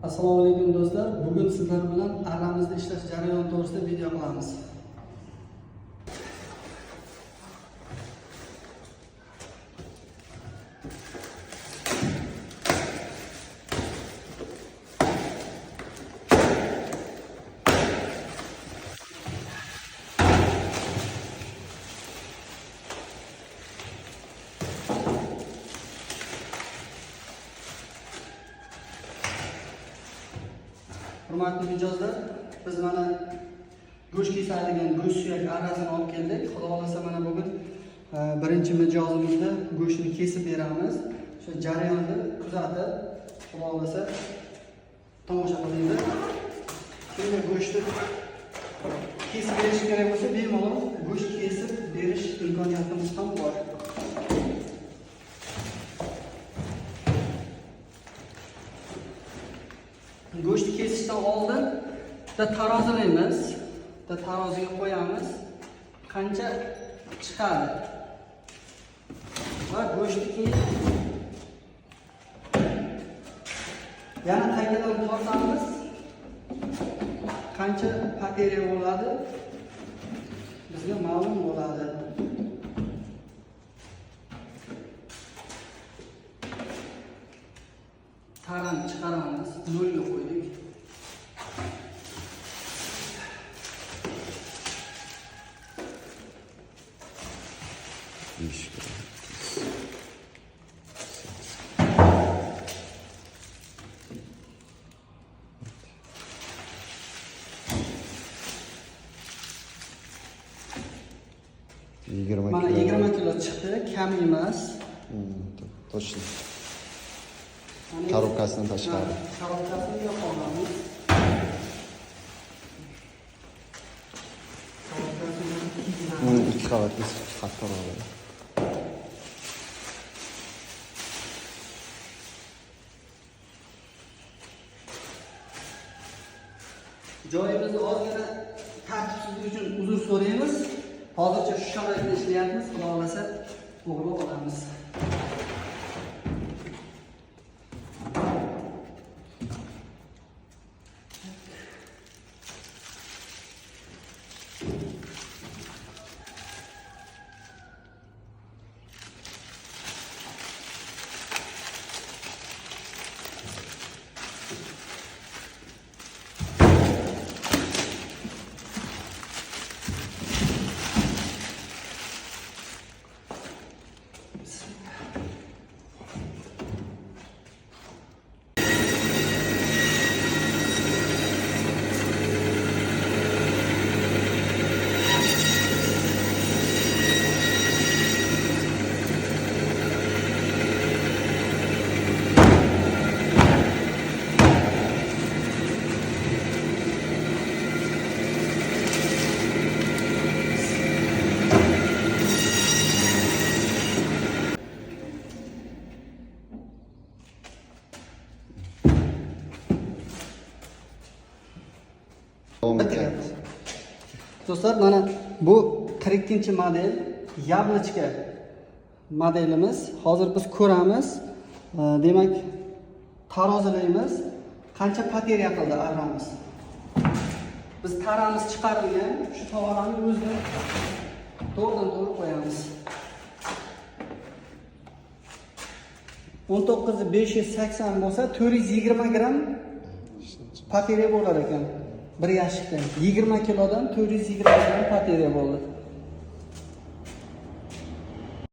Assalomu alaykum do'stlar. Bugun sizlar bilan arramizda ishlash jarayoni to'g'risida video qilamiz. Hurmatli mijozlar, biz mana go'sht kesadigan go'sht suyak arrasini olib keldik. Xudo xolasa mana bugun birinchi mijozimizda go'shtni kesib beramiz. Shu jarayonni kuzatib, xudo xolasa tomosha qilinglar. Kimga go'shtni kesib berish kerak bo'lsa, bemalol go'sht kesib berish imkoniyatimiz ham bor. Go'sht kesishdan oldin tarozilaymiz. Taroziga qo'yamiz. Qancha chiqadi? Va go'shtni keyin yana qaytadan tortamiz. Qancha pateriya bo'ladi? Bizga ma'lum bo'ladi. Taran chiqaramiz, nolga qo'ydik. Mana 20 kilo chiqdi, kam emas. Точно. Коробкасini tashqari. Korobkasini yoqamiz. Ikki qavatli qattiq bo'ladi. Joyimizni ozgina tartibsizlik uchun uzr so'raymiz. Hozircha shu sharoitda ishlayapmiz. Xudo xolasa to'g'ri olamiz. Do'stlar, mana bu 42-model yablочко modelimiz. Hozir biz ko'ramiz. Demak, tarozilaymiz. Qancha pateriya qildi arramiz. Biz taramiz chiqarilgan, shu tovarani o'zini to'g'ridan-to'g'ri qo'yamiz. 19.580 bo'lsa, 420 gram pateriya bo'lar ekan. Bir yashikdan 20 kilodan 420 gram pateriya bo'ldi.